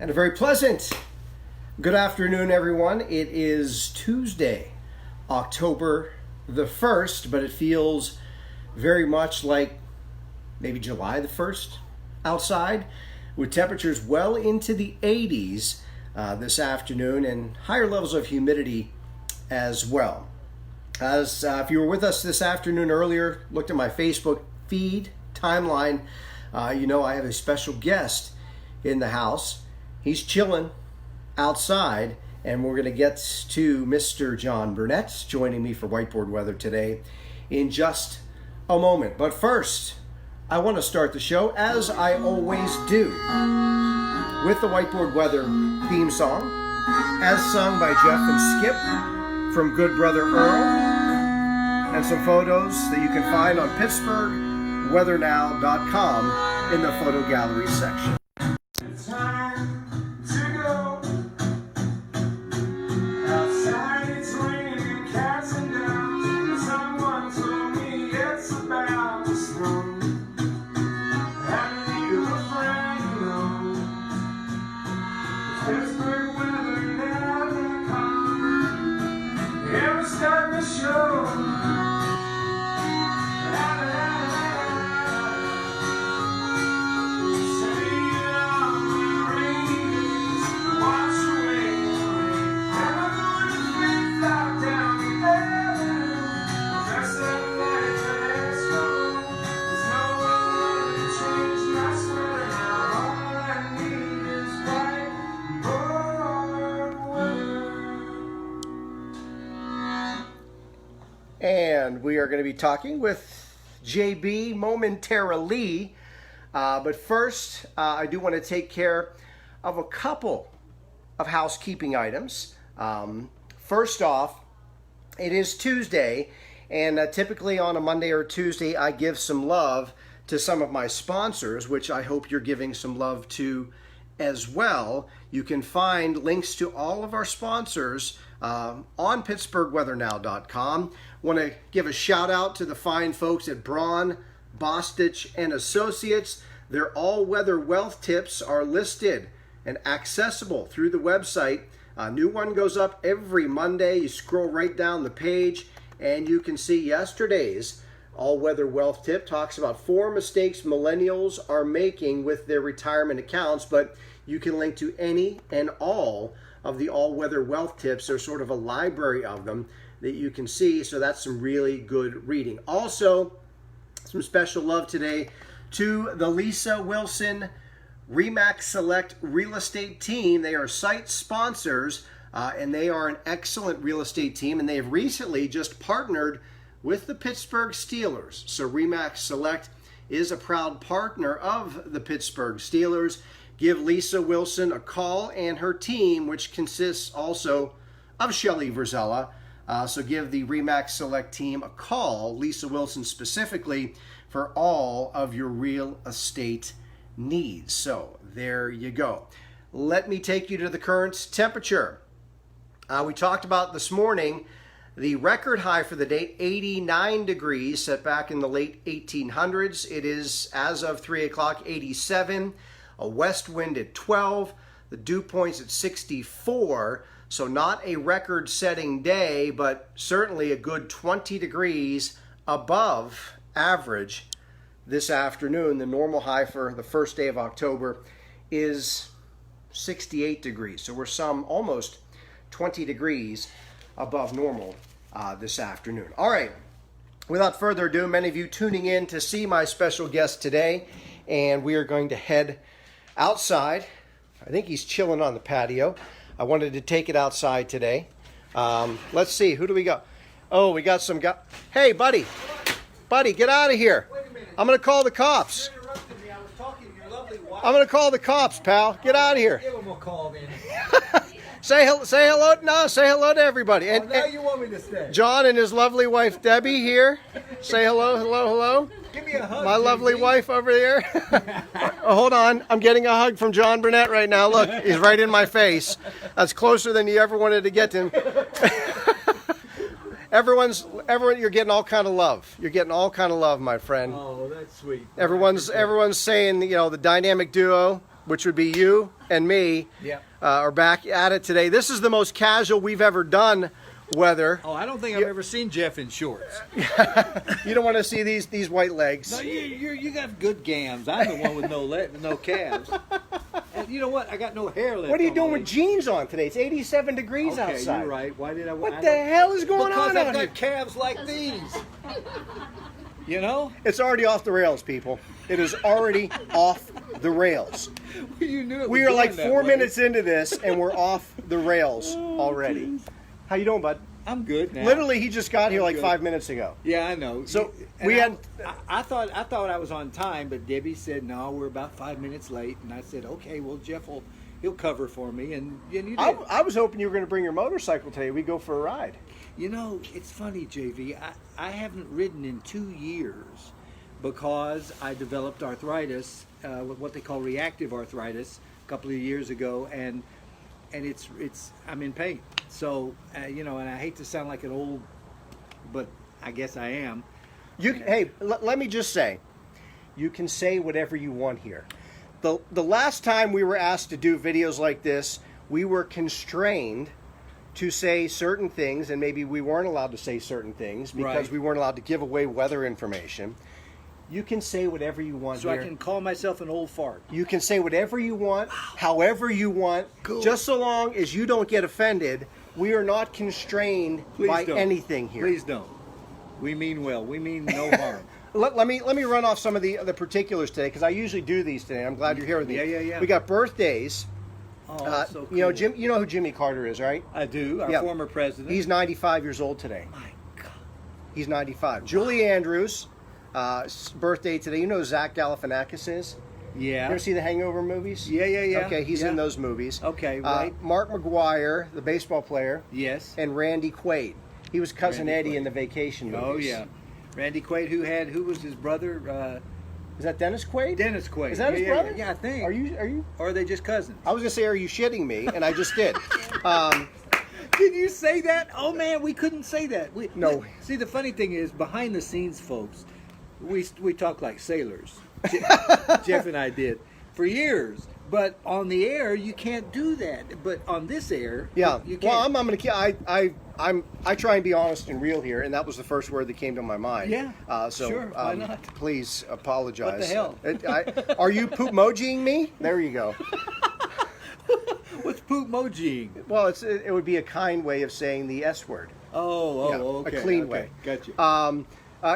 And a very pleasant good afternoon, everyone. It is Tuesday, October the 1st, but it feels very much like maybe July the 1st outside, with temperatures well into the 80s this afternoon and higher levels of humidity as well. As if you were with us this afternoon earlier, looked at my Facebook feed timeline, you know I have a special guest in the house. He's chilling outside, and we're going to get to Mr. Jon Burnett joining me for Whiteboard Weather today in just a moment. But first, I want to start the show, as I always do, with the Whiteboard Weather theme song, as sung by Jeff and Skip from Good Brother Earl, and some photos that you can find on PittsburghWeatherNow.com in the photo gallery section. And we are going to be talking with JB momentarily. But first, I do want to take care of a couple of housekeeping items. First off, it is Tuesday, and typically on a Monday or Tuesday, I give some love to some of my sponsors, which I hope you're giving some love to as well. You can find links to all of our sponsors on PittsburghWeatherNow.com. Want to give a shout out to the fine folks at Braun, Bostitch and Associates. Their all-weather wealth tips are listed and accessible through the website. A new one goes up every Monday. You scroll right down the page and you can see yesterday's all-weather wealth tip talks about 4 mistakes millennials are making with their retirement accounts, but you can link to any and all of the all-weather wealth tips. There's sort of a library of them that you can see, so that's some really good reading. Also, some special love today to the Lisa Wilson RE/MAX Select Real Estate Team. They are site sponsors, and they are an excellent real estate team, and they have recently just partnered with the Pittsburgh Steelers. So RE/MAX Select is a proud partner of the Pittsburgh Steelers. Give Lisa Wilson a call and her team, which consists also of Shelly Verzella. So give the RE/MAX Select team a call, Lisa Wilson specifically, for all of your real estate needs. So there you go. Let me take you to the current temperature. We talked about this morning the record high for the day, 89 degrees, set back in the late 1800s. It is, as of 3 o'clock, 87. A west wind at 12. The dew point's at 64. So not a record-setting day, but certainly a good 20 degrees above average this afternoon. The normal high for the first day of October is 68 degrees. So we're some almost 20 degrees above normal this afternoon. All right, without further ado, many of you tuning in to see my special guest today, and we are going to head outside. I think he's chilling on the patio. I wanted to take it outside today. Let's see, who do we got? Oh, we got some guy. Hey, buddy. Buddy, get out of here. Wait a minute. I'm going to call the cops. You interrupted me. I was talking to your lovely wife. I'm going to call the cops, pal. Get out of here. Give him a call, then. Say hello. No, say hello to everybody. And, now you want me to stay. Jon and his lovely wife, Debbie, here. Say hello. Give me a hug. My lovely wife over there. Oh, hold on. I'm getting a hug from Jon Burnett right now. Look, he's right in my face. That's closer than you ever wanted to get to him. Everyone, you're getting all kind of love. You're getting all kind of love, my friend. Oh, that's sweet. Everyone's saying, you know, the dynamic duo, which would be you and me, Yeah. are back at it today. This is the most casual we've ever done weather. Oh, I don't think I've ever seen Jeff in shorts. You don't want to see these white legs. No, you got good gams. I'm the one with no calves. And you know what? I got no hair left. What are you on my doing with legs. jeans on today? It's 87 degrees Okay, outside. you're right. Why did I? What I the don't- hell is going Because on I've out got here? calves like these. You know? It's already off the rails, people. It is already off the rails. You knew it. We was are like going that 4 way. minutes into this, and we're off the rails already. How you doing, bud? I'm good now. Literally, he just got here like good. 5 minutes ago. Yeah, I know. So, And we I, had- I thought I was on time, but Debbie said no. We're about 5 minutes late, and I said okay. Well, he'll cover for me, and you did. I was hoping you were going to bring your motorcycle today. We'd go for a ride. You know, it's funny, JV. I haven't ridden in 2 years because I developed arthritis, what they call reactive arthritis, a couple of years ago, and it's I'm in pain. So and I hate to sound like an old, but I guess I am. Hey, let me just say, you can say whatever you want here. The last time we were asked to do videos like this, we were constrained to say certain things, and maybe we weren't allowed to say certain things because Right. we weren't allowed to give away weather information. You can say whatever you want So here. I can call myself an old fart. You can say whatever you want, however you want, Cool. just so long as you don't get offended. We are not constrained Please by don't. anything here. Please don't. We mean well. We mean no harm. Let me run off some of the particulars today because I usually do these today. I'm glad you're here with me. Yeah. We got birthdays. Oh, that's so cool. You know who Jimmy Carter is, right? I do. Our Yeah. former president. He's 95 years old today. My God. He's 95. Julie Andrews, birthday today. You know who Zach Galifianakis is? You Yeah. ever see the Hangover movies? Yeah. Okay, he's Yeah. in those movies. Okay, right. Mark McGuire, the baseball player, Yes. and Randy Quaid. He was Cousin Randy Eddie Quaid. in the Vacation movies. Oh yeah. Randy Quaid, who was his brother? Is that Dennis Quaid? Dennis Quaid. Is that his Yeah, brother? Yeah, I think. Are you? Or are they just cousins? I was gonna say, are you shitting me? And I just did. Did you say that? Oh man, we couldn't say that. No. See, the funny thing is, behind the scenes, folks, we talk like sailors. Jeff and I did for years. But on the air, you can't do that. But on this air, Yeah. you Well, can. I'm gonna. I try and be honest and real here, and that was the first word that came to my mind. Yeah. So Sure, why not? Please apologize. What the hell? Are you poop mojiing me? There you go. What's poop mojiing? Well, it would be a kind way of saying the S word. Oh, Yeah, okay. a clean okay. way. Gotcha.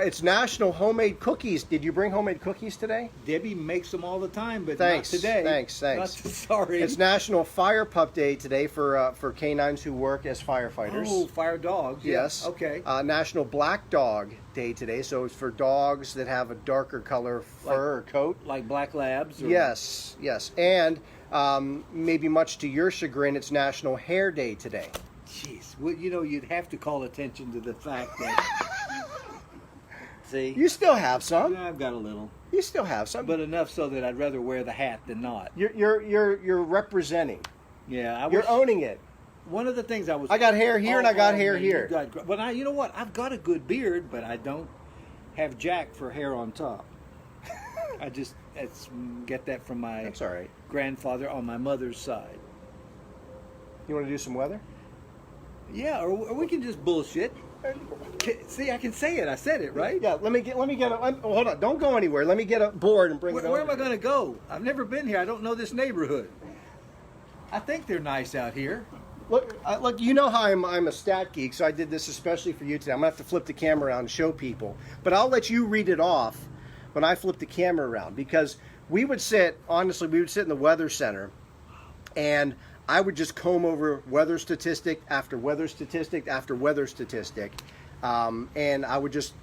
It's National Homemade Cookies. Did you bring homemade cookies today? Debbie makes them all the time, but Thanks. not today. Thanks. Not, sorry. It's National Fire Pup Day today for canines who work as firefighters. Oh, fire dogs. Yeah. Yes. Okay. National Black Dog Day today, so it's for dogs that have a darker color fur or coat. Like black labs? Or... Yes. And maybe much to your chagrin, it's National Hair Day today. Jeez. Well, you'd have to call attention to the fact that. See? You still have some. Yeah, I've got a little. You still have some. But enough so that I'd rather wear the hat than not. You're representing. Yeah, You're owning it. One of the things I was. I got hair here and I got hair man, here. But you know what? I've got a good beard, but I don't have jack for hair on top. I just get that from my That's all right. grandfather on my mother's side. You want to do some weather? Yeah, or we can just bullshit. See, I can say it. I said it, right? Yeah. Let me get. Hold on. Don't go anywhere. Let me get a board and bring it over. Where am I going to go? I've never been here. I don't know this neighborhood. I think they're nice out here. Look. You know how I'm a stat geek, so I did this especially for you today. I'm gonna have to flip the camera around and show people, but I'll let you read it off when I flip the camera around because we would sit in the weather center, and I would just comb over weather statistic after weather statistic after weather statistic, and I would just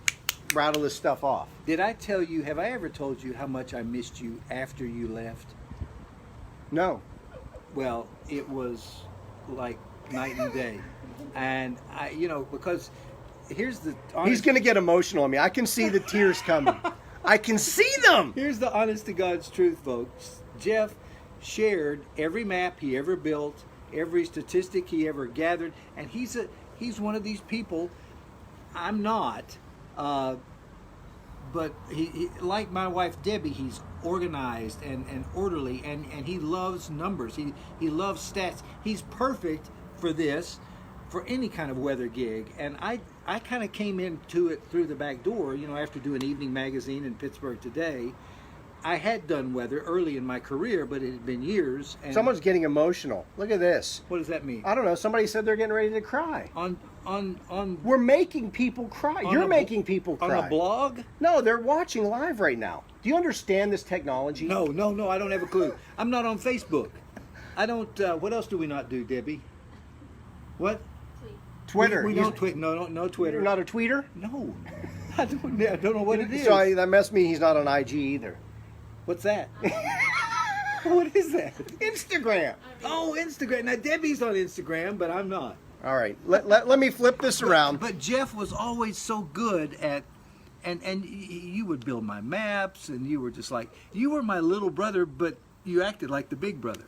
rattle this stuff off. Did I tell you, have I ever told you how much I missed you after you left? No. Well, it was like night and day. And because here's the honest, He's going to get emotional on me. I can see the tears coming. I can see them. here's the honest to God's truth, folks. Jeff shared every map he ever built, every statistic he ever gathered, and he's one of these people. I'm not, but he like my wife Debbie, he's organized and orderly, and he loves numbers. He loves stats. He's perfect for this, for any kind of weather gig. And I kind of came into it through the back door, after doing Evening Magazine in Pittsburgh Today. I had done weather early in my career, but it had been years. And Someone's getting emotional. Look at this. what does that mean? I don't know. Somebody said they're getting ready to cry. On We're making people cry. On You're a- making people cry. on a blog? No, they're watching live right now. Do you understand this technology? No, I don't have a clue. I'm not on Facebook. I don't. What else do we not do, Debbie? What? Twitter. We don't tweet. No Twitter. You're not a tweeter? No. I don't know what it is. So that must mean he's not on IG either. What's that? What is that? Instagram. Oh, Instagram. Now Debbie's on Instagram, but I'm not. All right. Let me flip this around. But Jeff was always so good at, and you would build my maps, and you were just like, you were my little brother, but you acted like the big brother.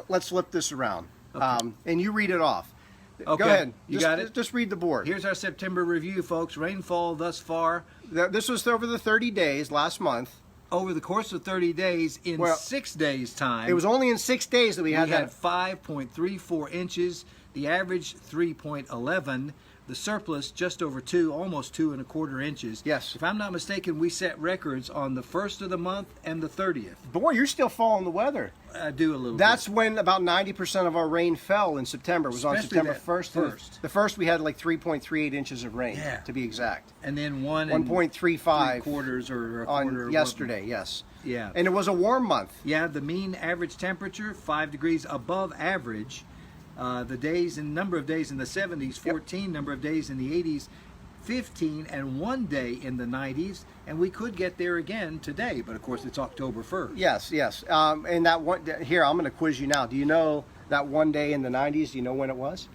Let's flip this around. Okay. And you read it off. Okay. Go ahead. You got it? Just read the board. Here's our September review, folks. Rainfall thus far. This was over the 30 days last month. Over the course of 30 days, in 6 days' time, It was only in 6 days that we had that. 5.34 inches, the average 3.11, the surplus just over 2, almost 2.25 inches. Yes. If I'm not mistaken, we set records on the 1st of the month and the 30th. Boy, you're still following the weather. I do a little That's bit. when about 90% of our rain fell in September. It was on Especially September that 1st. first. The first we had like 3.38 inches of rain, Yeah. to be exact. And then 1.35 3/4 or a quarter. on yesterday, yes. Yeah. And it was a warm month. Yeah, the mean average temperature, 5 degrees above average. The days and number of days in the 70s, 14, number of days in the 80s, 15, and 1 day in the 90s. And we could get there again today, but of course it's October 1st. Yes. And that one, here, I'm going to quiz you now. Do you know that one day in the 90s? Do you know when it was?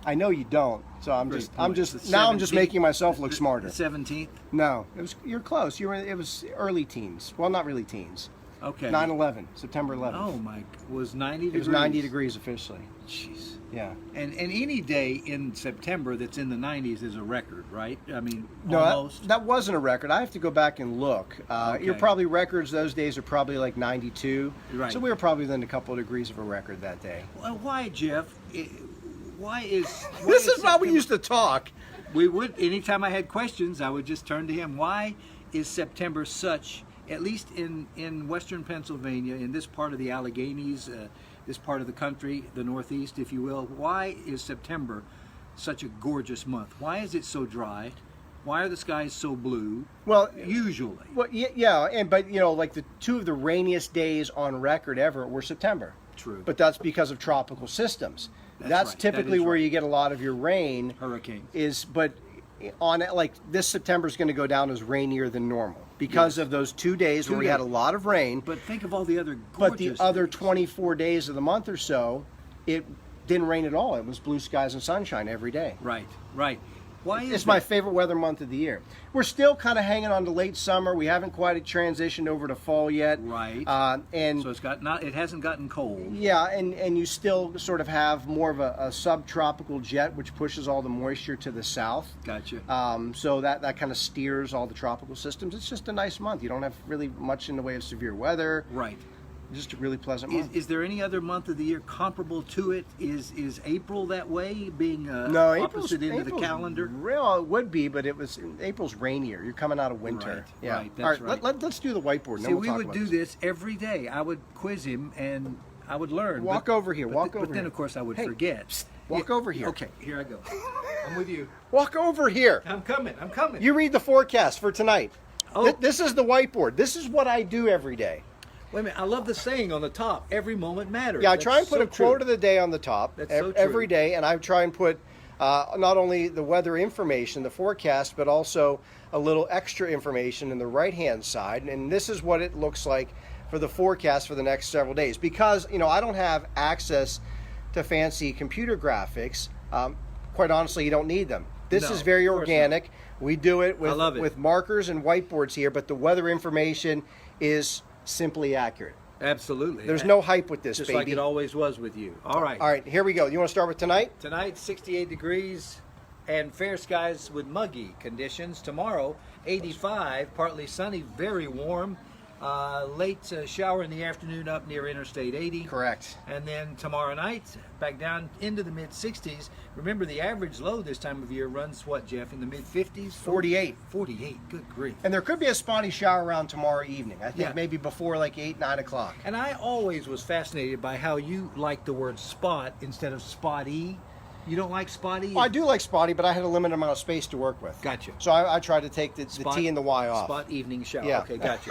I know you don't. So I'm Great just point. The now I'm just 17th making myself look smarter. The 17th? No, you're close. It was early teens. Well, not really teens. Okay. 9/11, September 11th. Oh my, was 90 degrees? It was 90 degrees officially. Jeez. Yeah. And any day in September that's in the 90s is a record, right? I mean, No, almost. that wasn't a record. I have to go back and look. Okay. Your probably records those days are probably like 92. Right. So we were probably within a couple of degrees of a record that day. Well, why, Jeff? Why is This is how we September- used to talk. We would, anytime I had questions, I would just turn to him. Why is September such, at least in western Pennsylvania, in this part of the Alleghenies, this part of the country, the Northeast, if you will, why is September such a gorgeous month? Why is it so dry? Why are the skies so blue? Well, Usually. well, yeah, but like the two of the rainiest days on record ever were September. True. But that's because of tropical systems. That's right. typically That is where right. you get a lot of your rain. Hurricanes. But on it, like this September is going to go down as rainier than normal because of those 2 days where we had a lot of rain. But think of all the other gorgeous But the other days. 24 days of the month or so, it didn't rain at all. It was blue skies and sunshine every day. Right. Why is It's that? my favorite weather month of the year. We're still kind of hanging on to late summer. We haven't quite transitioned over to fall yet. Right. And So it hasn't gotten cold. yeah, and you still sort of have more of a subtropical jet, which pushes all the moisture to the south. Gotcha. So that kind of steers all the tropical systems. It's just a nice month. You don't have really much in the way of severe weather. Right. Just a really pleasant month. Is there any other month of the year comparable to it? Is April that way, being No, opposite end of the calendar? Well, it would be, but April's rainier. You're coming out of winter. Right, Yeah. right, that's All right. right. Let's do the whiteboard. See, then we'll we talk would about do this every day. I would quiz him, and I would learn. Walk over here. Walk over But then, here. of course, I would Hey, forget. walk over here. Okay, here I go. I'm with you. Walk over here. I'm coming. You read the forecast for tonight. Oh. This is the whiteboard. This is what I do every day. Wait a minute. I love the saying on the top. Every moment matters. Yeah, I That's try and put so a quote true. of the day on the top That's so every true. day, and I try and put not only the weather information, the forecast, but also a little extra information in the right-hand side. And this is what it looks like for the forecast for the next several days. Because, I don't have access to fancy computer graphics. Quite honestly, you don't need them. This No, is very of course organic. We do it I love it. with markers and whiteboards here, but the weather information is simply accurate. Absolutely. There's no hype with this, Just baby. like it always was with you. All right. All right, here we go. You want to start with tonight? Tonight, 68 degrees. and fair skies with muggy conditions. Tomorrow, 85, partly sunny, very warm. Late shower in the afternoon up near Interstate 80. Correct. And then tomorrow night, back down into the mid-60s. Remember, the average low this time of year runs what, Jeff, in the mid-50s? 48. 48, good grief. And there could be a spotty shower around tomorrow evening. I think Yeah. maybe before like 8, 9 o'clock. And I always was fascinated by how you like the word spot instead of spotty. You don't like spotty? Well, I do like spotty, but I had a limited amount of space to work with. Gotcha. So I tried to take the T and the Y off. Spot evening shower. Yeah. Okay, gotcha.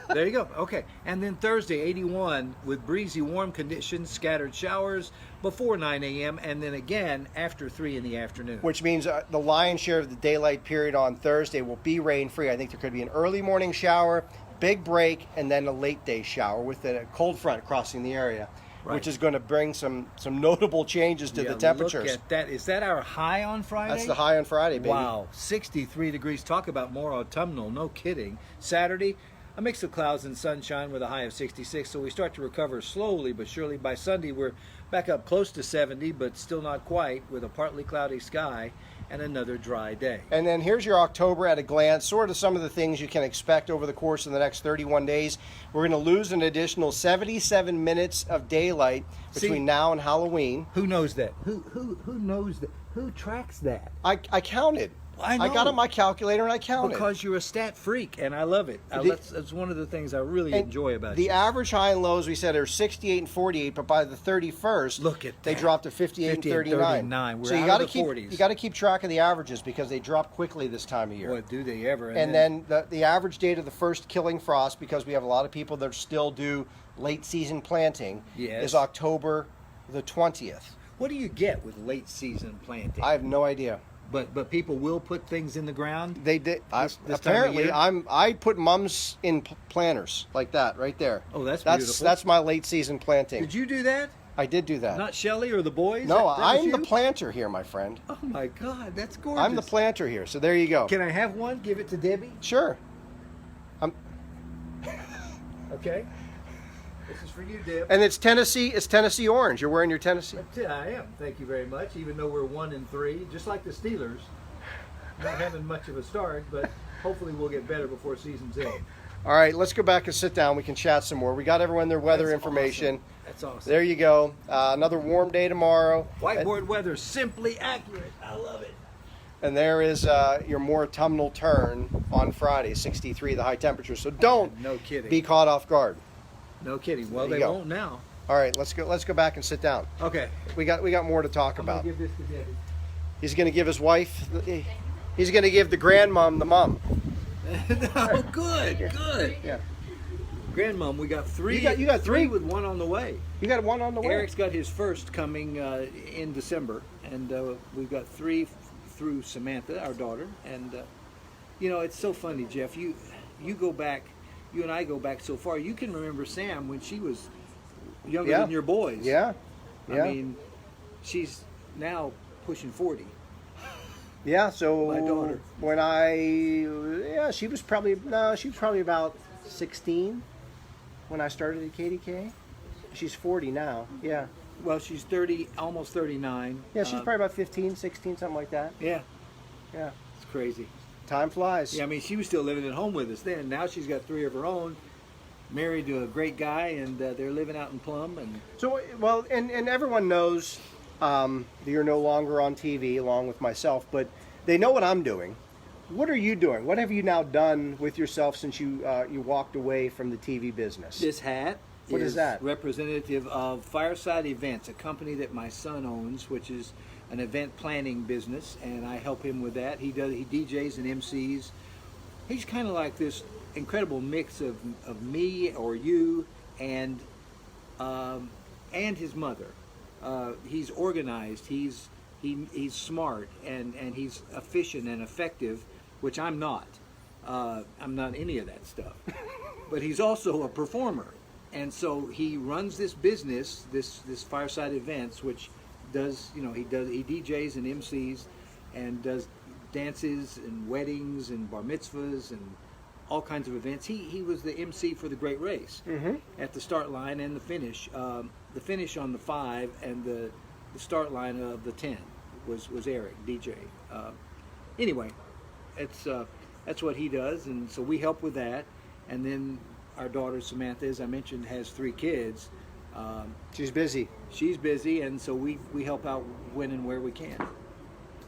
There you go. Okay. And then Thursday, 81, with breezy, warm conditions, scattered showers before 9 a.m., and then again after 3 in the afternoon. Which means the lion's share of the daylight period on Thursday will be rain-free. I think there could be an early morning shower, big break, and then a late day shower with a cold front crossing the area. Right. Which is going to bring some notable changes to the temperatures. Look at that. Is that our high on Friday? That's the high on Friday, baby. Wow, 63 degrees. Talk about more autumnal, no kidding. Saturday, a mix of clouds and sunshine with a high of 66, so we start to recover slowly but surely. By Sunday, we're back up close to 70, but still not quite, with a partly cloudy sky and another dry day. And then here's your October at a glance, sort of some of the things you can expect over the course of the next 31 days. We're going to lose an additional 77 minutes of daylight between now and Halloween. Who knows that? Who knows that? Who tracks that? I counted. I know. I got on my calculator and I counted. Because you're a stat freak, and I love it. That's one of the things I really enjoy about the you. average high and lows, we said, are 68 and 48, but by the 31st, look at that. they dropped to 58 and 39. We're so you out got to of the 40s. You got to keep track of the averages because they drop quickly this time of year. Boy, do they ever. And then the average date of the first killing frost, because we have a lot of people that still do late season planting, is October the 20th. What do you get with late season planting? I have no idea. But people will put things in the ground. They did. This Apparently, time of year? I put mums in planters like that right there. Oh, that's beautiful. That's my late season planting. Did you do that? I did do that. Not Shelley or the boys? No, That was I'm you? the planter here, my friend. Oh my God, that's gorgeous. I'm the planter here. So there you go. Can I have one? Give it to Debbie. Sure. Okay. This is for you, Deb. And it's Tennessee. It's Tennessee orange. You're wearing your Tennessee. I am. Thank you very much. Even though we're 1-3, just like the Steelers, not having much of a start, but hopefully we'll get better before season's end. All right, let's go back and sit down. We can chat some more. We got everyone their weather information. Awesome. That's awesome. There you go. Another warm day tomorrow. Whiteboard weather, simply accurate. I love it. And there is your more autumnal turn on Friday, 63, the high temperature. So don't No kidding. be caught off guard. No kidding. Well, There they you go. won't now. All right, let's go back and sit down. Okay. We got more to talk I'm about. going to give this to Debbie. He's going to give his wife. He's going to give the grandmom the mum. Oh, good. Yeah. Grandmom, we got three. You got three with one on the way. You got one on the way. Eric's got his first coming in December, and we've got 3 through Samantha, our daughter. And it's so funny, Jeff. You go back. You and I go back so far. You can remember Sam when she was younger than your boys. Yeah. I mean, she's now pushing 40. Yeah, so My daughter. when she was probably about 16 when I started at KDK. She's 40 now. Yeah. Well, she's 30, almost 39. Yeah, she's probably about 15, 16, something like that. Yeah, Yeah. it's crazy. Time flies. Yeah, I mean, she was still living at home with us then. Now she's got 3 of her own, married to a great guy, and they're living out in Plum. And So, well, and everyone knows that you're no longer on TV along with myself, but they know what I'm doing. What are you doing? What have you now done with yourself since you walked away from the TV business? this hat What is that? Representative of Fireside Events, a company that my son owns, which is an event planning business, and I help him with that. He DJs and MCs. He's kind of like this incredible mix of me or you and his mother. He's organized. He's smart and he's efficient and effective, which I'm not. I'm not any of that stuff. But he's also a performer. And so he runs this business, this Fireside Events, which does, he DJs and MCs and does dances and weddings and bar mitzvahs and all kinds of events. He was the MC for the Great Race at the start line and the finish on the 5 and the start line of the 10. was Eric, DJ. Anyway, that's what he does, and so we help with that. And then our daughter Samantha, as I mentioned, has 3 kids. She's busy. She's busy, and so we help out when and where we can.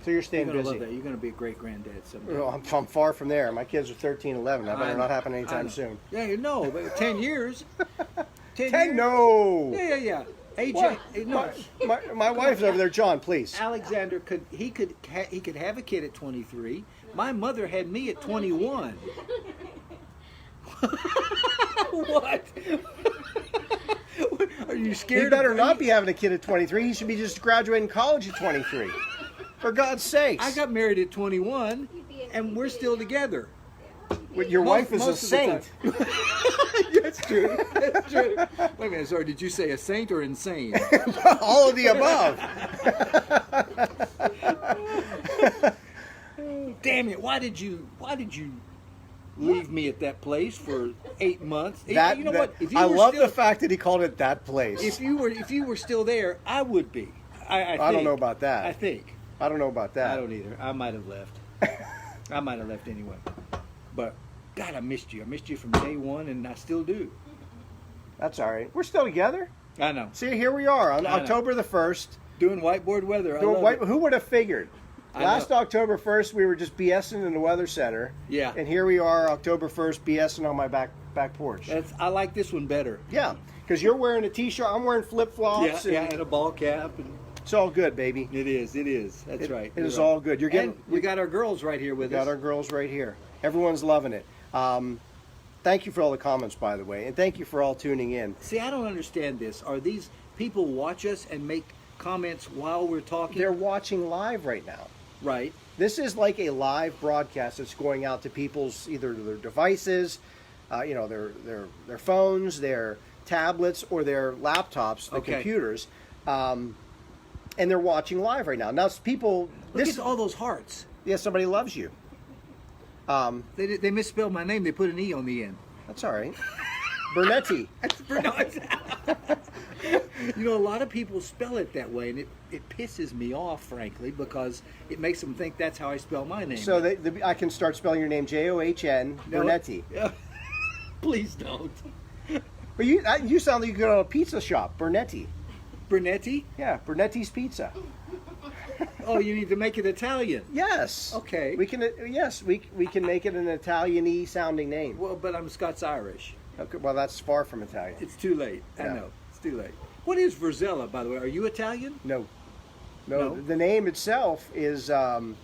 So you're staying You're gonna busy. love that. You're going to be a great granddad someday. Well, I'm far from there. My kids are 13, 11. That better not happen anytime soon. Yeah, no, but 10 years. 10 Hey, years. no. Yeah. AJ, What? no. My wife's over there. John, please. Alexander could have a kid at 23. My mother had me at 21. What? Are you scared? He better not be having a kid at 23. He should be just graduating college at 23. For God's sakes. I got married at 21, and we're still together. Your wife is a most of the saint. That's true. That's true. Wait a minute. Sorry. Did you say a saint or insane? All of the above. Damn it! Why did you leave me at that place for 8 months? You know what? If you I were love still, the fact that he called it that place. If you were still there, I would be. I don't think. know about that. I think. I don't know about that. I don't either. I might have left. I might have left anyway. But God, I missed you. I missed you from day one, and I still do. That's all right. We're still together. I know. See, here we are on I know. October the 1st. Doing whiteboard weather. I love it. Who would have figured? I Last know. October 1st, we were just BSing in the weather center. Yeah. And here we are, October 1st, BSing on my back porch. I like this one better. Yeah, because you're wearing a t-shirt, I'm wearing flip-flops. Yeah, and a ball cap. And It's all good, baby. it is. That's right. It is You're right. all good. You're getting. And we got our girls right here with We got us. our girls right here. Everyone's loving it. Thank you for all the comments, by the way, and thank you for all tuning in. See, I don't understand this. Are these people watch us and make comments while we're talking? They're watching live right now. right. This is like a live broadcast that's going out to people's either their devices, their phones, their tablets, or their laptops, the Okay. computers, and they're watching live right now. Now, people, Look at all those hearts. yeah, somebody loves you. They misspelled my name. They put an E on the end. That's all right. Bernetti. You know, a lot of people spell it that way, and it pisses me off, frankly, because it makes them think that's how I spell my name. So I can start spelling your name John No. Bernetti. Yeah. Please don't. But you sound like you go to a pizza shop, Bernetti. Bernetti? Yeah, Bernetti's Pizza. Oh, you need to make it Italian. Yes. Okay. We can. Yes, we can make it an Italian-y sounding name. Well, but I'm Scots-Irish. Okay, well, that's far from Italian. It's too late. I Yeah. know. It's too late. What is Verzella, by the way? Are you Italian? No. No? The name itself is Slovak.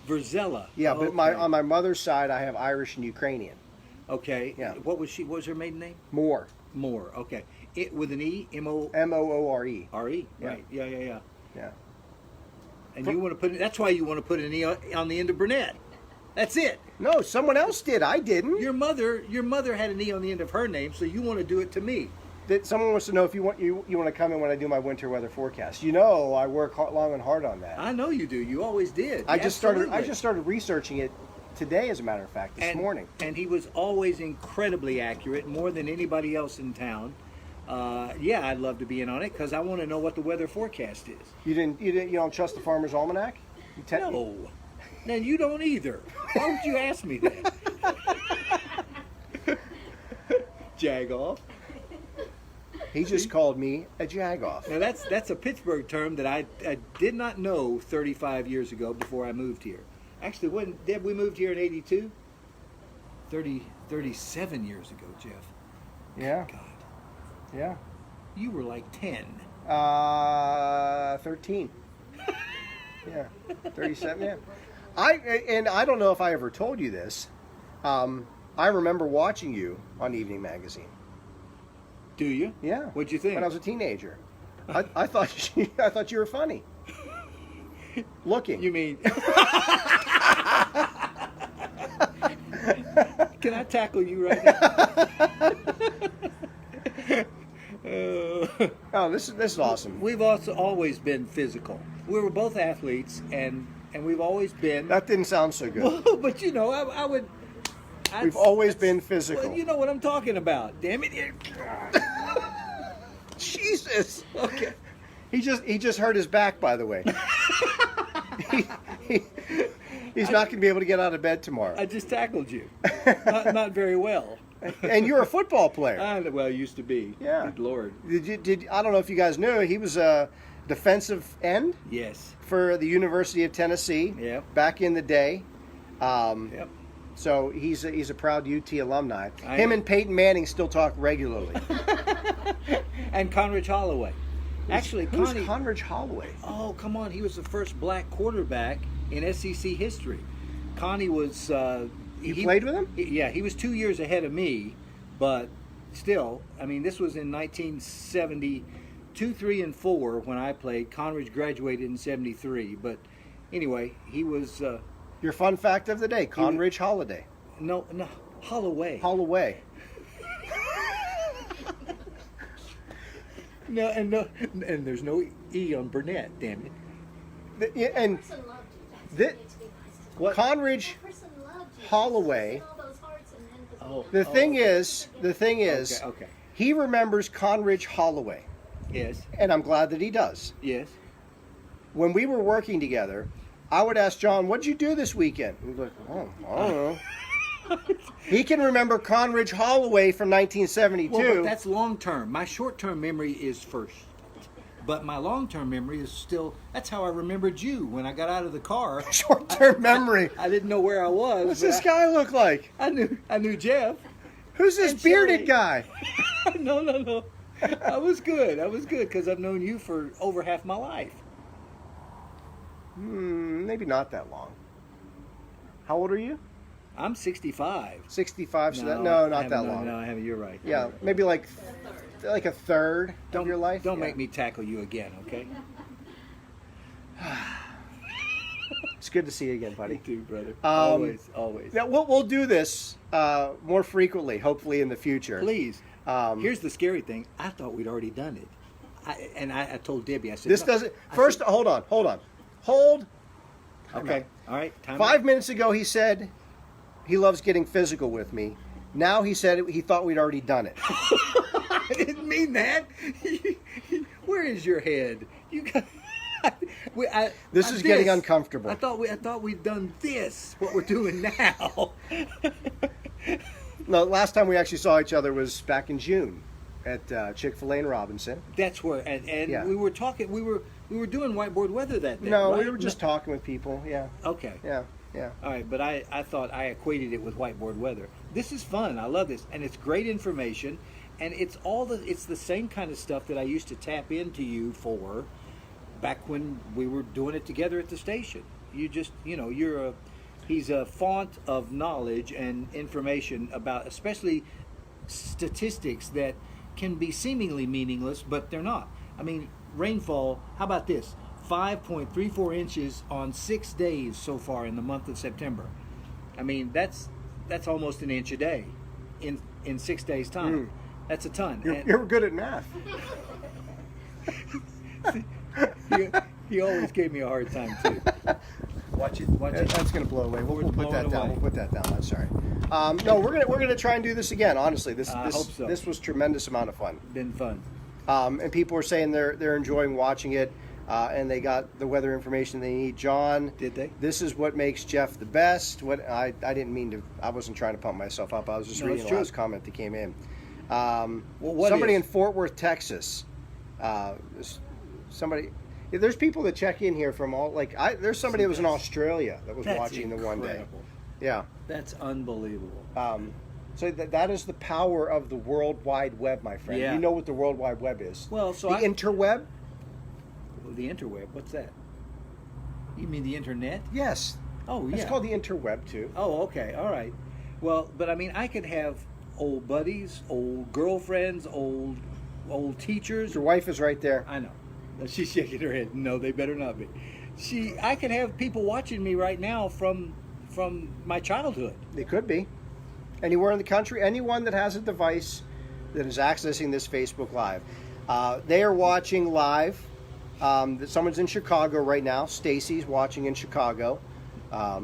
Verzella. Yeah, Oh, but on my mother's side, I have Irish and Ukrainian. Okay. Yeah. What was her maiden name? Moore. Moore. Okay. It with an E, Moore. M-O-R-E. Yeah. Right. Yeah. Yeah. And you want to put that's why you want to put an E on the end of Burnett. That's it. No, someone else did. I didn't. Your mother had an E on the end of her name, so you want to do it to me. Someone wants to know if you want to come in when I do my winter weather forecast. You know, I work long and hard on that. I know you do. You always did. I just started Absolutely. researching it today, as a matter of fact, this morning. And he was always incredibly accurate, more than anybody else in town. Yeah, I'd love to be in on it because I want to know what the weather forecast is. You don't trust the Farmer's Almanac? No. Now you don't either. Why would you ask me that? Jag-off. He just called me a jag-off. Now that's a Pittsburgh term that I did not know 35 years ago before I moved here. Actually, when Deb, we moved here in 82? 37 years ago, Jeff. Yeah, God. yeah. You were like 10. 13. Yeah, 37. Yeah. I don't know if I ever told you this. I remember watching you on Evening Magazine. Do you? Yeah. What'd you think? When I was a teenager, I thought you were funny. Looking. You mean? Can I tackle you right now? Oh, this is awesome. We've also always been physical. We were both athletes, and we've always been. That didn't sound so good. Well, but you know, I would. We've always been physical. Well, you know what I'm talking about. Damn it! Jesus. Okay. He just hurt his back, by the way. he, he- he's not going to be able to get out of bed tomorrow. I just tackled you. Not very well. And you're a football player. Well, used to be. Yeah. Good Lord. I don't know if you guys knew, he was a defensive end Yes. for the University of Tennessee. Yep. Back in the day. Yep. So he's a proud UT alumni. I Him am. and Peyton Manning still talk regularly. And Conridge Holloway. Actually, Who's Connie. Conridge Holloway? Oh, come on. He was the first black quarterback in SEC history. Connie was... You played with him? Yeah, he was 2 years ahead of me, but still, I mean, this was in 1972, 3, and 4 when I played. Conridge graduated in 73, but anyway, he was... Your fun fact of the day, Conridge Holiday. No, Holloway. Holloway. No, and there's no E on Burnett, damn it. And the, Conridge Holloway. Oh, The thing is, Okay. he remembers Conridge Holloway, Yes, and I'm glad that he does. yes. When we were working together, I would ask John, "What'd you do this weekend?" He'd be like, "Oh, I don't know." He can remember Conridge Holloway from 1972. Well, but that's long term. My short term memory is first. But my long term memory is still, that's how I remembered you when I got out of the car. Short-term memory. I didn't know where I was. What's but this guy look like? I knew Jeff. Who's this And bearded Shelley. guy? No. I was good because I've known you for over half my life. Maybe not that long. How old are you? I'm 65. 65. So I not haven't- that long. No, I haven't. You're right. Yeah, You're right. maybe like a third of your life. Don't Yeah. make me tackle you again, okay? It's good to see you again, buddy. You too, brother. Um, Always. Now we'll do this more frequently, hopefully in the future. Please. Um, Here's the scary thing. I thought we'd already done it. I told Debbie, I said, This "No." doesn't. I First, said, hold on. Hold. okay. All right. Time 5 minutes ago, he said he loves getting physical with me. Now he said he thought we'd already done it. I didn't mean that. Where is your head? You got. This is getting uncomfortable. I thought we'd done this. What we're doing now. No, last time we actually saw each other was back in June at Chick-fil-A in Robinson. That's where, and Yeah. we were talking. We were doing whiteboard weather that day. No, right? we were just talking with people. Yeah, Okay. yeah. All right, but I thought I equated it with whiteboard weather. This is fun. I love this, and it's great information, and it's the same kind of stuff that I used to tap into you for back when we were doing it together at the station. You just, he's a font of knowledge and information about, especially statistics that can be seemingly meaningless, but they're not. I mean, rainfall. How about this? 5.34 inches on 6 days so far in the month of September. I mean, that's almost an inch a day in 6 days' time. That's a ton. You're good at math. He always gave me a hard time too. Watch it. That's going to blow away. We'll put that down. away. We'll put that down. That's sorry. No, we're gonna try and do this again. Honestly, I hope so. this was tremendous amount of fun. Been fun. And people are saying they're enjoying watching it, and they got the weather information they need. John, Did they? This is what makes Jeff the best. What I didn't mean to. I wasn't trying to pump myself up. I was just No, reading it's the true. last comment that came in. what Somebody is? in Fort Worth, Texas. Somebody. There's people that check in here from all there's somebody that was in Australia that was That's watching the one day. incredible. Yeah. That's unbelievable. So that is the power of the World Wide Web, my friend. Yeah. You know what the World Wide Web is? Well, so the interweb? The interweb. What's that? You mean the internet? Yes. Oh, yeah. It's called the interweb too. Oh, okay. All right. Well, but I mean, I could have old buddies, old girlfriends, old teachers. Your wife is right there. I know. She's shaking her head. No, they better not be. I could have people watching me right now from my childhood. They could be. Anywhere in the country, anyone that has a device that is accessing this Facebook Live. They are watching live. Someone's in Chicago right now. Stacy's watching in Chicago.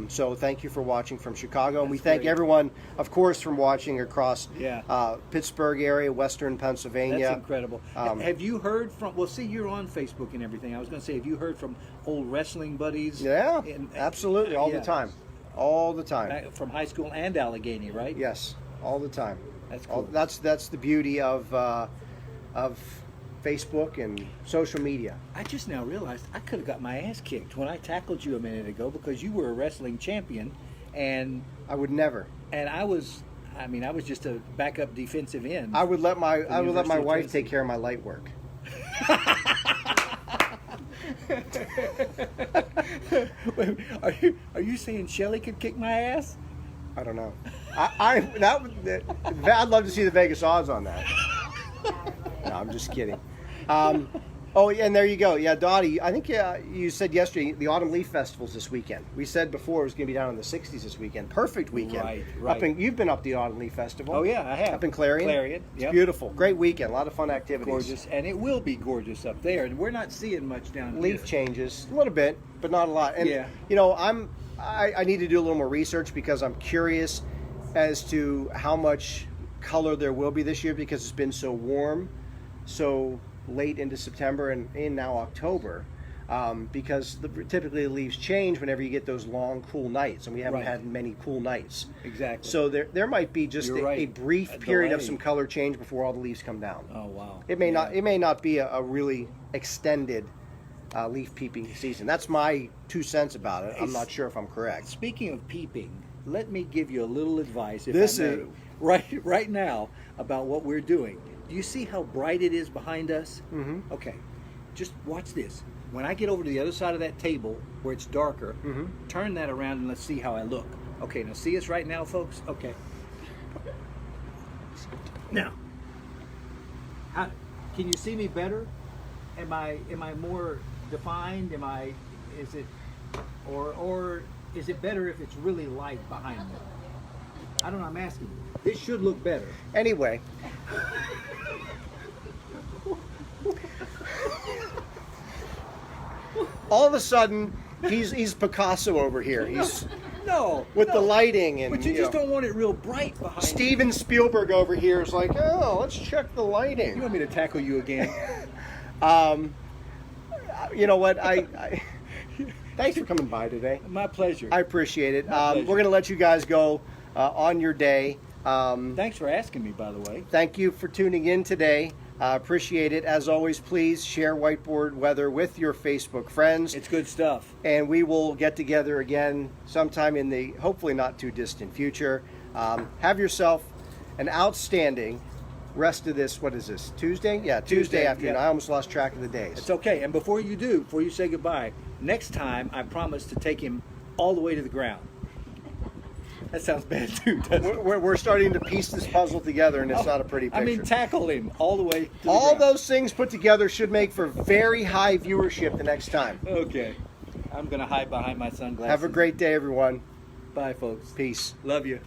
So thank you for watching from Chicago, and we That's thank great. everyone, of course, from watching across Yeah. Pittsburgh area, Western Pennsylvania. That's incredible. Um, Have you heard from? Well, see, you're on Facebook and everything. I was going to say, have you heard from old wrestling buddies? Yeah, in- absolutely, all the yeah. time, all the time. From high school and Allegheny, right? Yes, all the time. That's cool. That's the beauty of Facebook and social media. I just now realized I could have got my ass kicked when I tackled you a minute ago because you were a wrestling champion, and I would never. I was just a backup defensive end. I would let my University of wife Tennessee. take care of my light work. Are you saying Shelly could kick my ass? I don't know. I'd love to see the Vegas odds on that. No, I'm just kidding. Oh, and there you go. Yeah, Dottie, I think you said yesterday the Autumn Leaf Festival's this weekend. We said before it was going to be down in the 60s this weekend. Perfect weekend. Right. You've been up the Autumn Leaf Festival. Oh yeah, I have. Up in Clarion. Clarion, It's yep. beautiful. Great weekend. A lot of fun activities. Gorgeous, and it will be gorgeous up there. And we're not seeing much down Leaf here. changes a little bit, but not a lot. And Yeah. you know, I need to do a little more research because I'm curious as to how much color there will be this year because it's been so warm, so late into September and in now October. Because typically the leaves change whenever you get those long, cool nights, and we haven't Right. had many cool nights. Exactly. So there might be just You're a right. brief A period of delay. some color change before all the leaves come down. Oh wow. It may Yeah. not be a really extended leaf peeping season. That's my 2 cents about it. I'm not sure if I'm correct. Speaking of peeping, let me give you a little advice, if This I may, is- right now about what we're doing. Do you see how bright it is behind us? Mm-hmm. Okay, just watch this. When I get over to the other side of that table where it's darker, Mm-hmm. turn that around and let's see how I look. Okay, now see us right now, folks? Okay. Now, can you see me better? Am I more defined? Is it better if it's really light behind me? I don't know, I'm asking you. This should look better. Anyway. All of a sudden, he's Picasso over here. He's No. with no. the lighting and But you just know, don't want it real bright behind you. Steven Spielberg over here is like, oh, let's check the You lighting. want me to tackle you again? You know what? I thanks for coming by today. My pleasure. I appreciate it. My pleasure. We're going to let you guys go on your day. Thanks for asking me, by the way. Thank you for tuning in today. Appreciate it. As always, please share Whiteboard Weather with your Facebook friends. It's good stuff. And we will get together again sometime in the hopefully not too distant future. Have yourself an outstanding rest of this. What is this? Tuesday? Yeah, Tuesday afternoon. yeah. I almost lost track of the days. It's okay. And before you say goodbye, next time I promise to take him all the way to the ground. That sounds bad too, doesn't it? We're starting to piece this puzzle together, and it's not a pretty picture. I mean, tackle him all the way to the All ground. those things put together should make for very high viewership the next time. Okay. I'm going to hide behind my sunglasses. Have a great day, everyone. Bye, folks. Peace. Love you.